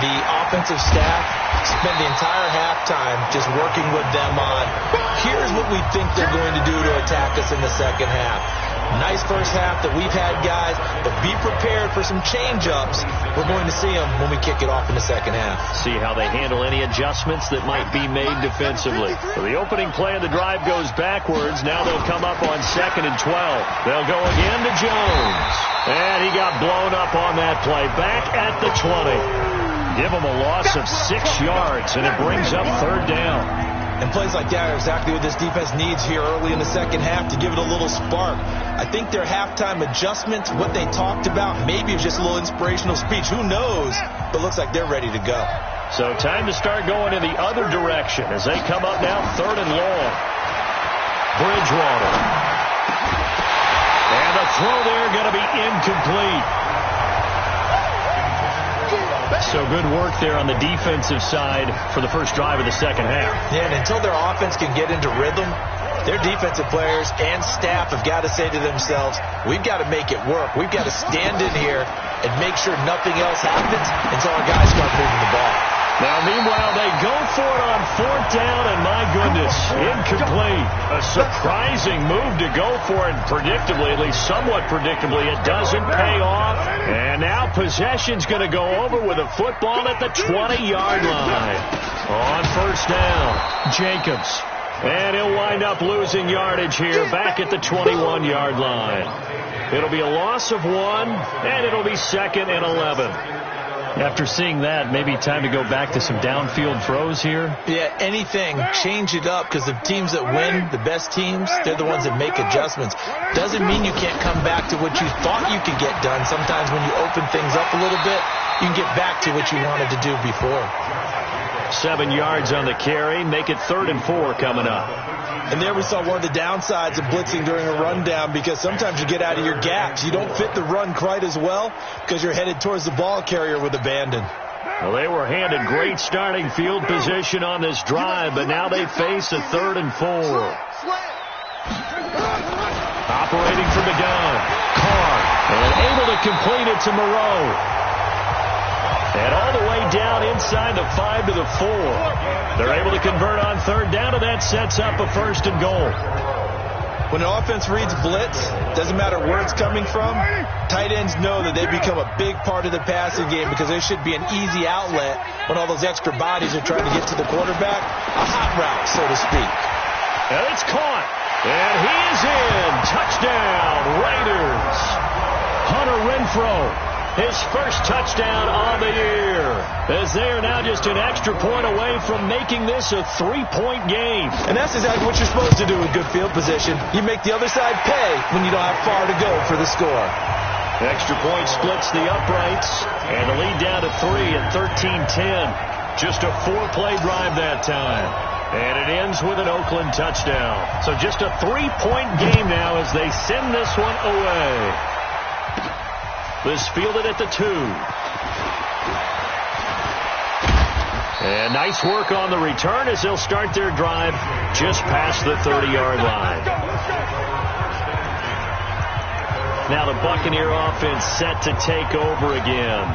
the offensive staff spent the entire halftime just working with them on, here's what we think they're going to do to attack us in the second half. Nice first half that we've had, guys, but be prepared for some change-ups. We're going to see them when we kick it off in the second half. See how they handle any adjustments that might be made defensively. So the opening play of the drive goes backwards. Now they'll come up on 2nd and 12. They'll go again to Jones. And he got blown up on that play. Back at the 20. Give him a loss of 6 yards, and it brings up 3rd down. And plays like that are exactly what this defense needs here early in the second half to give it a little spark. I think their halftime adjustments, what they talked about, maybe it's just a little inspirational speech. Who knows? But looks like they're ready to go. So time to start going in the other direction as they come up now 3rd and long. Bridgewater. And the throw there going to be incomplete. So good work there on the defensive side for the first drive of the second half. Yeah, and until their offense can get into rhythm, their defensive players and staff have got to say to themselves, we've got to make it work. We've got to stand in here and make sure nothing else happens until our guys start moving the ball. Now, meanwhile, they go for it on 4th down, and my goodness, incomplete. A surprising move to go for it, predictably, at least somewhat predictably. It doesn't pay off, and now possession's going to go over with a football at the 20-yard line. On 1st down, Jacobs. And he'll wind up losing yardage here back at the 21-yard line. It'll be a loss of 1, and it'll be 2nd and 11. After seeing that, maybe time to go back to some downfield throws here. Yeah, anything. Change it up, because the teams that win, the best teams, they're the ones that make adjustments. Doesn't mean you can't come back to what you thought you could get done. Sometimes when you open things up a little bit, you can get back to what you wanted to do before. 7 yards on the carry. Make it 3rd and 4 coming up. And there we saw one of the downsides of blitzing during a rundown, because sometimes you get out of your gaps. You don't fit the run quite as well because you're headed towards the ball carrier with abandon. Well, they were handed great starting field position on this drive, but now they face a 3rd and 4. Operating from the gun. Carr, and able to complete it to Moreau. And all the way down inside the 5 to the 4. They're able to convert on 3rd down, and that sets up a 1st and goal. When an offense reads blitz, doesn't matter where it's coming from, tight ends know that they become a big part of the passing game, because there should be an easy outlet when all those extra bodies are trying to get to the quarterback. A hot route, so to speak. And it's caught. And he is in. Touchdown, Raiders. Hunter Renfrow. His first touchdown on the year, as they are now just an extra point away from making this a 3-point game. And that's exactly what you're supposed to do with good field position. You make the other side pay when you don't have far to go for the score. Extra point splits the uprights, and the lead down to 3 at 13-10. Just a 4-play drive that time. And it ends with an Oakland touchdown. So just a 3-point game now as they send this one away. This fielded at the 2. And nice work on the return as they'll start their drive just past the 30-yard line. Now the Buccaneer offense set to take over again.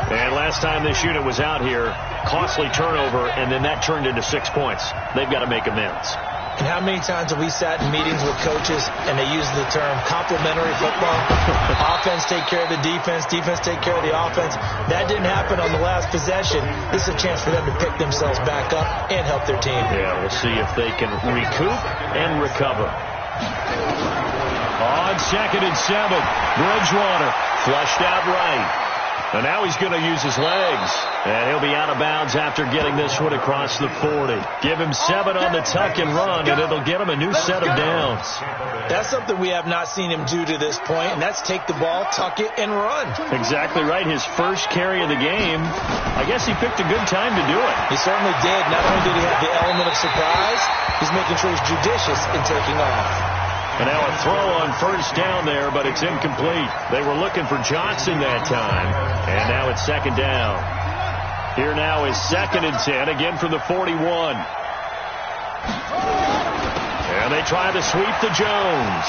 And last time this unit was out here, costly turnover, and then that turned into 6 points. They've got to make amends. And how many times have we sat in meetings with coaches and they use the term complementary football? Offense take care of the defense, defense take care of the offense. That didn't happen on the last possession. This is a chance for them to pick themselves back up and help their team. Yeah, we'll see if they can recoup and recover. On 2nd and 7, Bridgewater flushed out right. And now he's going to use his legs. And he'll be out of bounds after getting this one across the 40. Give him 7 on the tuck and run, and it'll get him a new set of downs. That's something we have not seen him do to this point, and that's take the ball, tuck it, and run. Exactly right. His first carry of the game. I guess he picked a good time to do it. He certainly did. Not only did he have the element of surprise, he's making sure he's judicious in taking off. And now a throw on 1st down there, but it's incomplete. They were looking for Johnson that time. And now it's 2nd down. Here now is 2nd and 10, again from the 41. And they try to sweep to Jones.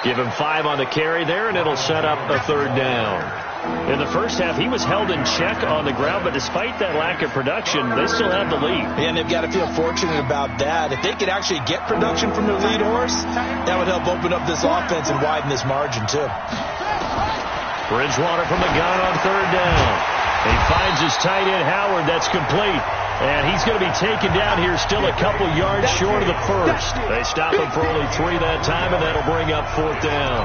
Give him 5 on the carry there, and it'll set up a 3rd down. In the first half, he was held in check on the ground, but despite that lack of production, they still have the lead. And they've got to feel fortunate about that. If they could actually get production from their lead horse, that would help open up this offense and widen this margin, too. Bridgewater from the gun on third down. He finds his tight end, Howard. That's complete. And he's going to be taken down here still a couple yards short of the first. They stop him for only 3 that time, and that'll bring up fourth down.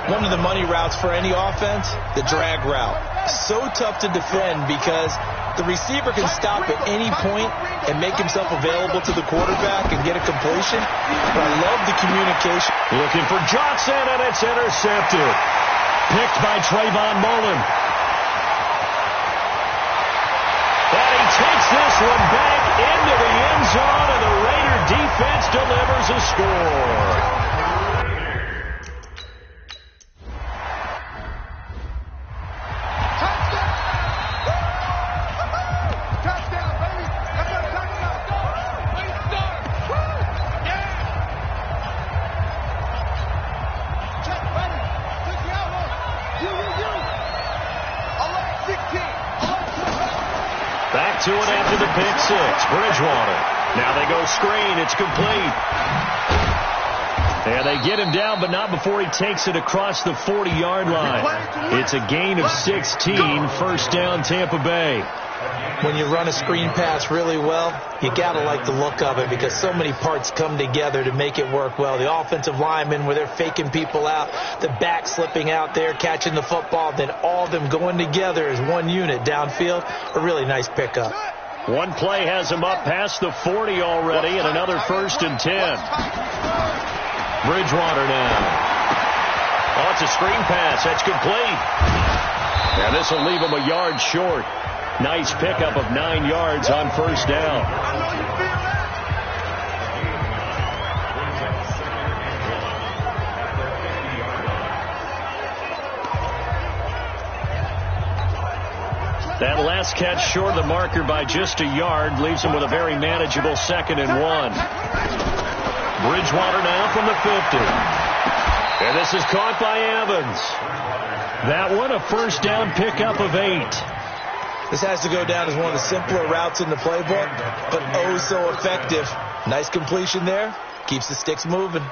One of the money routes for any offense, the drag route. So tough to defend because the receiver can stop at any point and make himself available to the quarterback and get a completion. But I love the communication. Looking for Johnson, and it's intercepted. Picked by Trayvon Mullen. And he takes this one back into the end zone, and the Raider defense delivers a score. Back to it after the pick six. Bridgewater. Now they go screen. It's complete. And they get him down, but not before he takes it across the 40-yard line. It's a gain of 16. First down, Tampa Bay. When you run a screen pass really well, you got to like the look of it because so many parts come together to make it work well. The offensive linemen, where they're faking people out, the back slipping out there, catching the football, then all of them going together as one unit downfield. A really nice pickup. One play has him up past the 40 already, and another 1st and 10. Bridgewater now. Oh, it's a screen pass. That's complete. And this will leave him a yard short. Nice pickup of 9 yards on first down. That last catch short of the marker by just a yard leaves him with a very manageable 2nd and 1. Bridgewater now from the 50. And this is caught by Evans. That one, a first down pickup of 8. This has to go down as one of the simpler routes in the playbook, but oh so effective. Nice completion there. Keeps the sticks moving.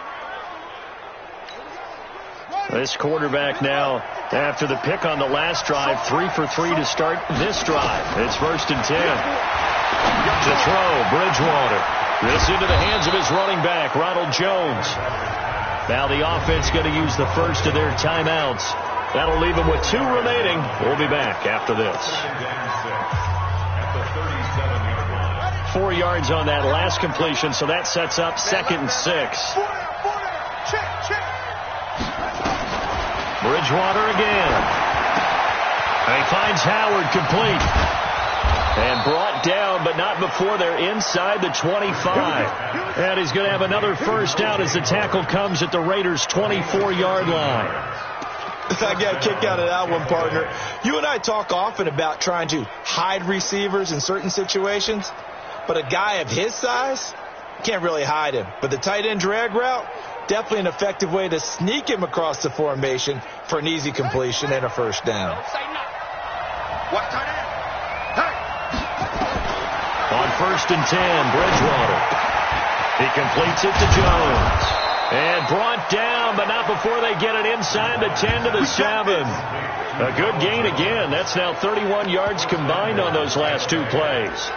This quarterback now, after the pick on the last drive, 3 for 3 to start this drive. It's 1st and 10. To throw, Bridgewater. This into the hands of his running back, Ronald Jones. Now the offense going to use the first of their timeouts. That'll leave them with 2 remaining. We'll be back after this. 4 yards on that last completion, so that sets up 2nd and 6. Bridgewater again. And he finds Howard complete. And brought down, but not before they're inside the 25. And he's going to have another first down as the tackle comes at the Raiders' 24-yard line. I got a kick out of that one, partner. You and I talk often about trying to hide receivers in certain situations, but a guy of his size can't really hide him. But the tight end drag route, definitely an effective way to sneak him across the formation for an easy completion and a first down. On 1st and 10, Bridgewater. He completes it to Jones. And brought down, but not before they get it inside the 10 to the 7. A good gain again. That's now 31 yards combined on those last 2 plays.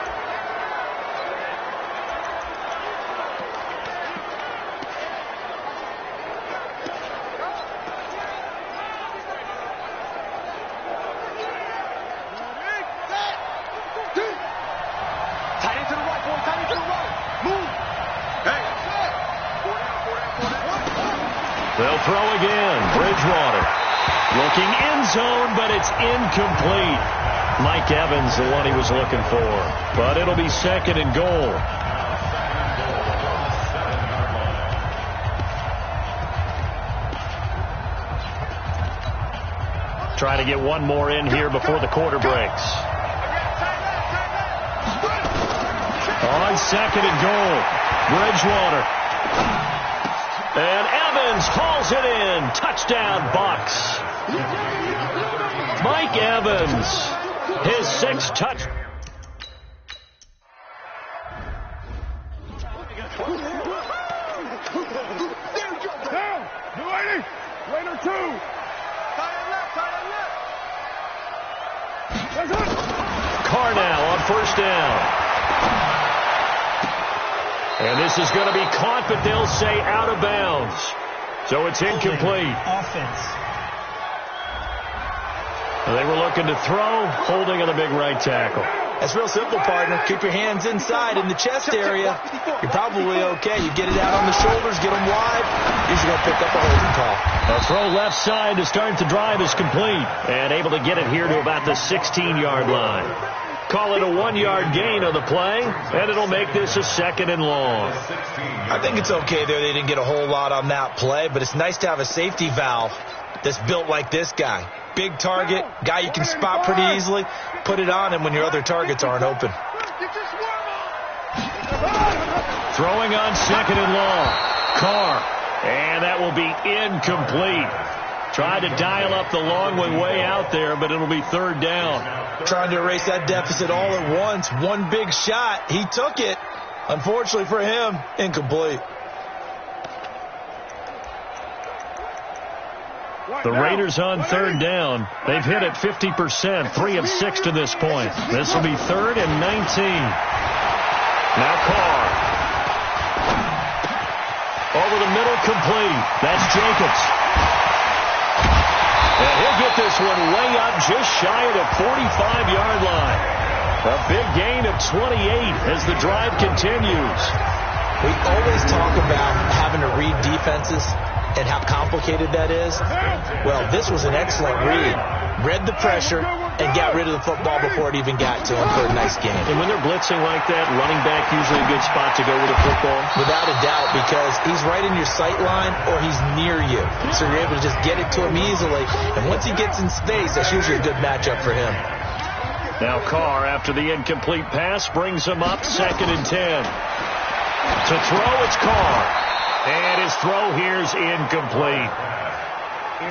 They'll throw again. Bridgewater looking end zone, but it's incomplete. Mike Evans, the one he was looking for. But it'll be 2nd and goal. Trying to get one more in here before the quarter breaks. On 2nd and goal, Bridgewater. And Evans hauls it in. Touchdown, Bucs. Mike Evans, his 6th touch. Carr now on 1st down. And this is going to be caught, but they'll say out of bounds. So it's incomplete. Offense. They were looking to throw, holding on the big right tackle. That's real simple, partner. Keep your hands inside in the chest area. You're probably okay. You get it out on the shoulders, get them wide. He's going to pick up a holding call. A throw left side to start the drive is complete. And able to get it here to about the 16-yard line. Call it a 1-yard gain on the play, and it'll make this a 2nd and long. I think it's okay there. They didn't get a whole lot on that play, but it's nice to have a safety valve that's built like this guy. Big target, guy you can spot pretty easily. Put it on him when your other targets aren't open. Throwing on 2nd and long. Carr. And that will be incomplete. Tried to dial up the long one way out there, but it'll be 3rd down. Trying to erase that deficit all at once. One big shot. He took it. Unfortunately for him, incomplete. The Raiders on 3rd down. They've hit it 50%, 3 of 6 to this point. This will be 3rd and 19. Now Carr. Over the middle, complete. That's Jacobs. And he'll get this one way up just shy of the 45-yard line. A big gain of 28 as the drive continues. We always talk about having to read defenses and how complicated that is. Well, this was an excellent read. Read the pressure and got rid of the football before it even got to him for a nice game. And when they're blitzing like that, running back usually a good spot to go with the football? Without a doubt, because he's right in your sight line or he's near you. So you're able to just get it to him easily. And once he gets in space, that's usually a good matchup for him. Now Carr, after the incomplete pass, brings him up 2nd and 10. To throw, it's Carr. And his throw here's incomplete.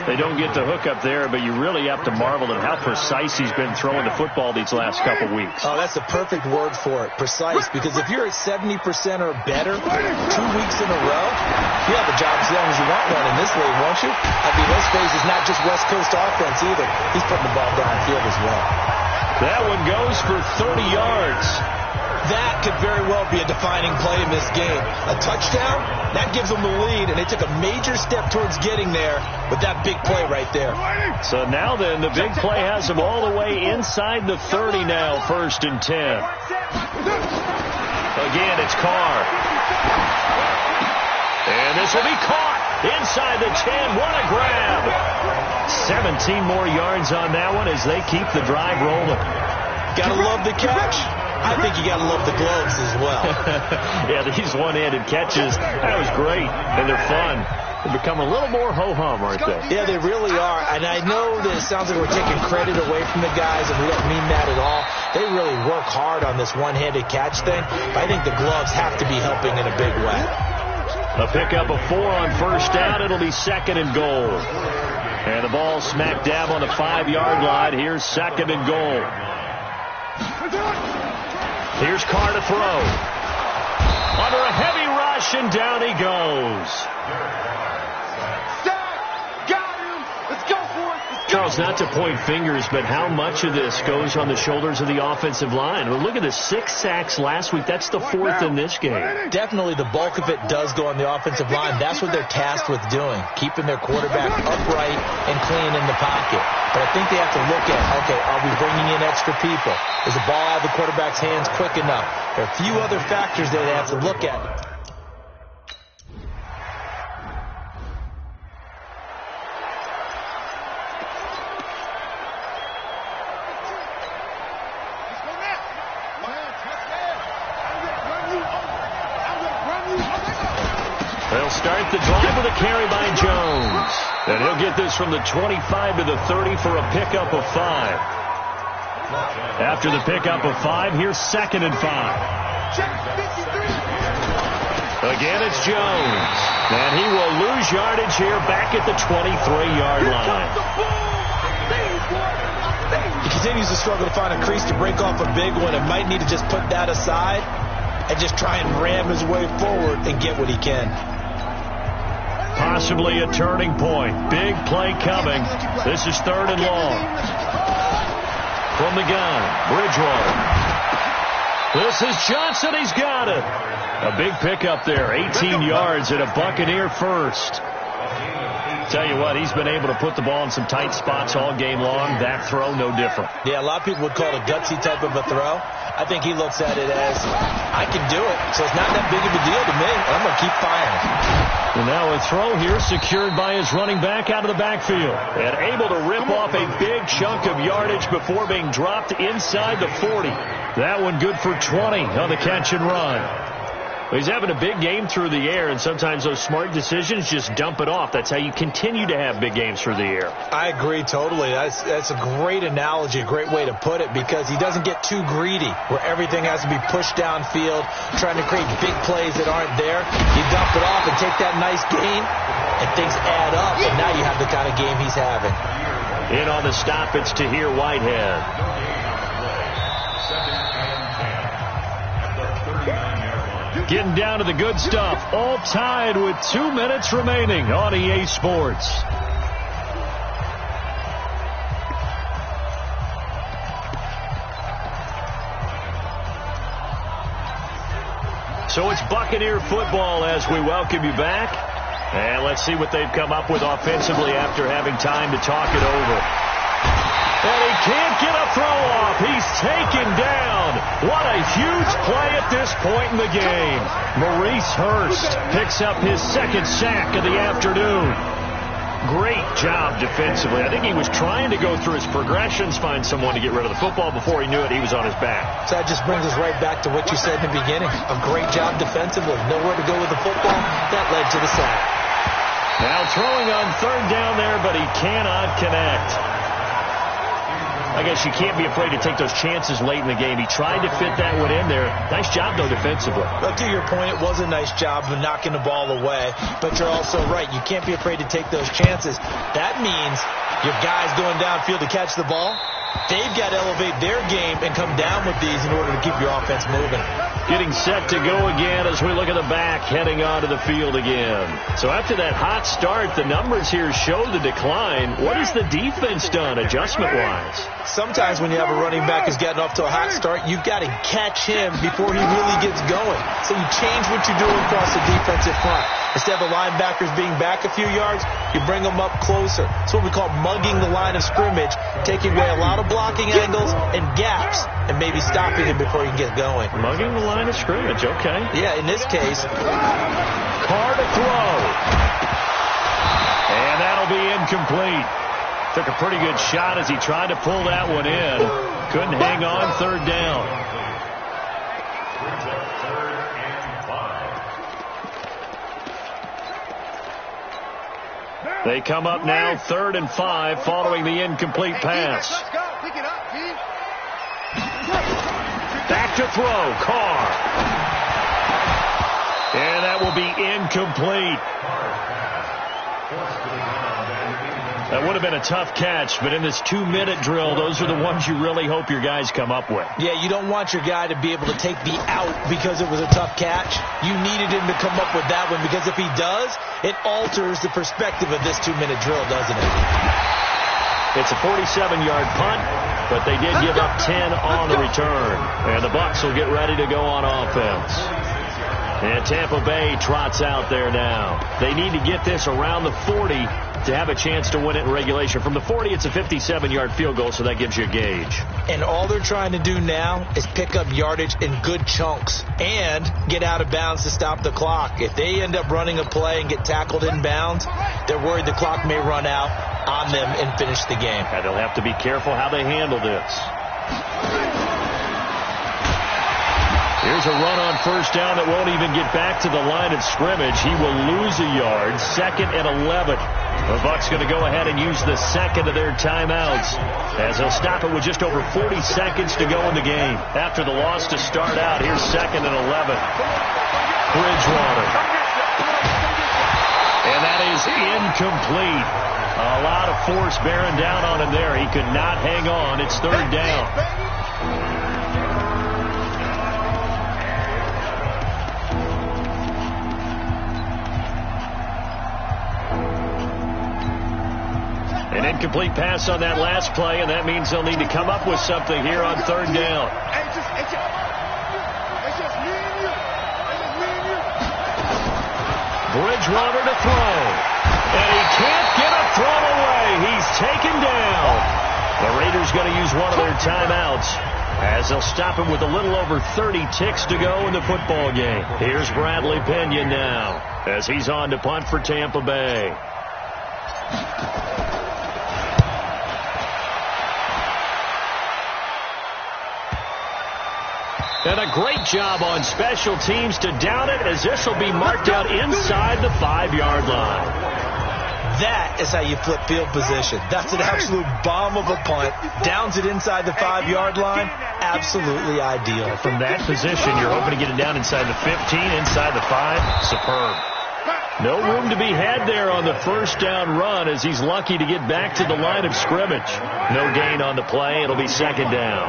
They don't get the hook up there, but you really have to marvel at how precise he's been throwing the football these last couple weeks. Oh, that's the perfect word for it, precise, because if you're at 70% or better 2 weeks in a row, you have a job as long as you want one in this league, won't you? I mean, let's face it, it's not just West Coast offense either. He's putting the ball downfield as well. That one goes for 30 yards. That could very well be a defining play in this game. A touchdown, that gives them the lead, and they took a major step towards getting there with that big play right there. So now then, the big play has them all the way inside the 30 now, 1st and 10. Again, it's Carr. And this will be caught inside the 10. What a grab. 17 more yards on that one as they keep the drive rolling. Gotta love the catch. I think you got to love the gloves as well. Yeah, these one-handed catches, that was great, and they're fun. They become a little more ho-hum, aren't they? Yeah, they really are. And I know that it sounds like we're taking credit away from the guys, and we don't mean that at all. They really work hard on this one-handed catch thing, but I think the gloves have to be helping in a big way. A pickup of 4 on 1st down. It'll be 2nd and goal. And the ball smack dab on the 5-yard line. Here's 2nd and goal. Here's Carr to throw. Under a heavy rush, and down he goes. Charles, not to point fingers, but how much of this goes on the shoulders of the offensive line? Well, look at the 6 sacks last week. That's the 4th in this game. Definitely the bulk of it does go on the offensive line. That's what they're tasked with doing, keeping their quarterback upright and clean in the pocket. But I think they have to look at, okay, are we bringing in extra people? Is the ball out of the quarterback's hands quick enough? There are a few other factors that they have to look at. They'll start the drive with a carry by Jones. And he'll get this from the 25 to the 30 for a pickup of 5. After the pickup of 5, here's 2nd and 5. Again, it's Jones. And he will lose yardage here back at the 23-yard line. continues to struggle to find a crease to break off a big one, and might need to just put that aside and just try and ram his way forward and get what he can. Possibly a turning point. Big play coming. This is 3rd and long. From the gun, Bridgewater. This is Johnson. He's got it. A big pickup there. 18 yards and a Buccaneer first. Tell you what, he's been able to put the ball in some tight spots all game long. That throw, no different. Yeah, a lot of people would call it a gutsy type of a throw. I think he looks at it as, I can do it, so it's not that big of a deal to me. I'm going to keep firing. And now a throw here secured by his running back out of the backfield. And able to rip off a big chunk of yardage before being dropped inside the 40. That one good for 20 on the catch and run. He's having a big game through the air, and sometimes those smart decisions just dump it off. That's how you continue to have big games through the air. I agree totally. That's a great analogy, a great way to put it, because he doesn't get too greedy where everything has to be pushed downfield, trying to create big plays that aren't there. You dump it off and take that nice gain, and things add up, and now you have the kind of game he's having. In on the stop, it's Tahir Whitehead. Getting down to the good stuff. All tied with 2 minutes remaining on EA Sports. So it's Buccaneer football as we welcome you back. And let's see what they've come up with offensively after having time to talk it over. And he can't get a throw off. He's taken down. What a huge play at this point in the game. Maurice Hurst picks up his 2nd sack of the afternoon. Great job defensively. I think he was trying to go through his progressions, find someone to get rid of the football. Before he knew it, he was on his back. So that just brings us right back to what you said in the beginning. A great job defensively. Nowhere to go with the football. That led to the sack. Now throwing on 3rd down there, but he cannot connect. I guess you can't be afraid to take those chances late in the game. He tried to fit that one in there. Nice job, though, defensively. But to your point, it was a nice job of knocking the ball away. But you're also right. You can't be afraid to take those chances. That means your guys going downfield to catch the ball, they've got to elevate their game and come down with these in order to keep your offense moving. Getting set to go again as we look at the back, heading onto the field again. So after that hot start, the numbers here show the decline. What has the defense done adjustment-wise? Sometimes when you have a running back who's getting off to a hot start, you've got to catch him before he really gets going. So you change what you're doing across the defensive front. Instead of the linebackers being back a few yards, you bring them up closer. It's what we call mugging the line of scrimmage, taking away a lot of blocking angles and gaps, and maybe stopping him before he can get going. Mugging the line of scrimmage, okay. Yeah, in this case. Carr to throw. And that'll be incomplete. Took a pretty good shot as he tried to pull that one in. Couldn't hang on 3rd down. They come up now 3rd and 5 following the incomplete pass. Back to throw, Carr. And that will be incomplete. That would have been a tough catch, but in this 2-minute drill, those are the ones you really hope your guys come up with. Yeah, you don't want your guy to be able to take the out because it was a tough catch. You needed him to come up with that one, because if he does, it alters the perspective of this 2-minute drill, doesn't it? It's a 47-yard punt, but they did give up 10 on the return. And the Bucs will get ready to go on offense. And Tampa Bay trots out there now. They need to get this around the 40 to have a chance to win it in regulation. From the 40, it's a 57-yard field goal, so that gives you a gauge. And all they're trying to do now is pick up yardage in good chunks and get out of bounds to stop the clock. If they end up running a play and get tackled in bounds, they're worried the clock may run out on them and finish the game. And they'll have to be careful how they handle this. Here's a run on 1st down that won't even get back to the line of scrimmage. He will lose a yard. 2nd and 11. The Bucs going to go ahead and use the 2nd of their timeouts as they'll stop it with just over 40 seconds to go in the game. After the loss to start out, here's 2nd and 11. Bridgewater. And that is incomplete. A lot of force bearing down on him there. He could not hang on. It's third down. An incomplete pass on that last play, and that means they'll need to come up with something here on third down. Bridgewater to throw. And he can't get a throw away. He's taken down. The Raiders going to use one of their timeouts as they'll stop him with a little over 30 ticks to go in the football game. Here's Bradley Pinion now as he's on to punt for Tampa Bay. And a great job on special teams to down it, as this will be marked out inside the 5-yard line. That is how you flip field position. That's an absolute bomb of a punt. Downs it inside the 5-yard line. Absolutely ideal. From that position, you're hoping to get it down inside the 15, inside the 5. Superb. No room to be had there on the first down run, as he's lucky to get back to the line of scrimmage. No gain on the play. It'll be second down.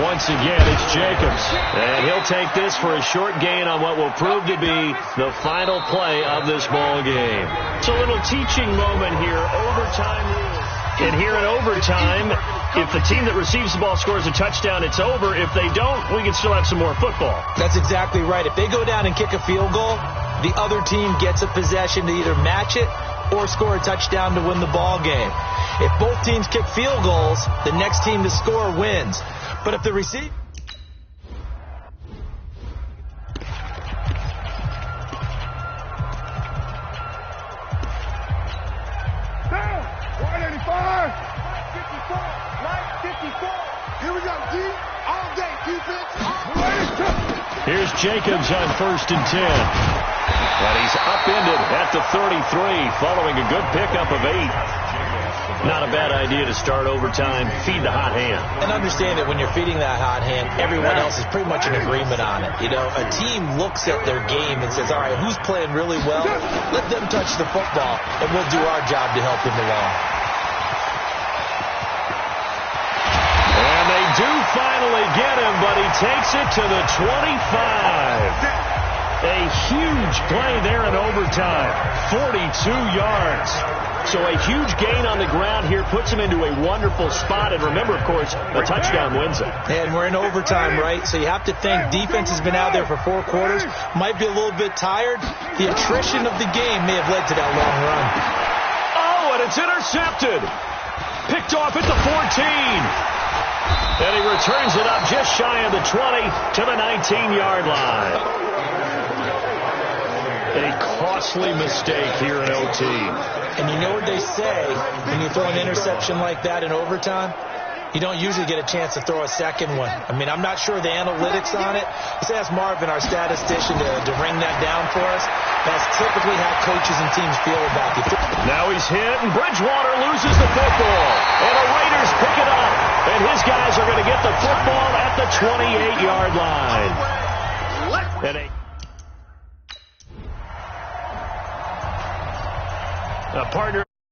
Once again, it's Jacobs. And he'll take this for a short gain on what will prove to be the final play of this ball game. It's a little teaching moment here. Overtime rules. And here in overtime, if the team that receives the ball scores a touchdown, it's over. If they don't, we can still have some more football. That's exactly right. If they go down and kick a field goal, the other team gets a possession to either match it or score a touchdown to win the ball game. If both teams kick field goals, the next team to score wins. But if the receiver... Here's Jacobs on 1st and 10. And he's upended at the 33 following a good pickup of 8. Not a bad idea to start overtime. Feed the hot hand. And understand that when you're feeding that hot hand, everyone else is pretty much in agreement on it. You know, a team looks at their game and says, all right, who's playing really well? Let them touch the football, and we'll do our job to help them along. And they do finally get him, but he takes it to the 25. A huge play there in overtime. 42 yards. So a huge gain on the ground here puts him into a wonderful spot. And remember, of course, a touchdown wins it. And we're in overtime, right? So you have to think defense has been out there for 4 quarters. Might be a little bit tired. The attrition of the game may have led to that long run. Oh, and it's intercepted. Picked off at the 14. And he returns it up just shy of the 20 to the 19-yard line. A costly mistake here in OT. And you know what they say when you throw an interception like that in overtime? You don't usually get a chance to throw a second one. I mean, I'm not sure the analytics on it. Let's ask Marvin, our statistician, to ring that down for us. That's typically how coaches and teams feel about it. Now he's hit, and Bridgewater loses the football. And the Raiders pick it up. And his guys are going to get the football at the 28-yard line. And a partner.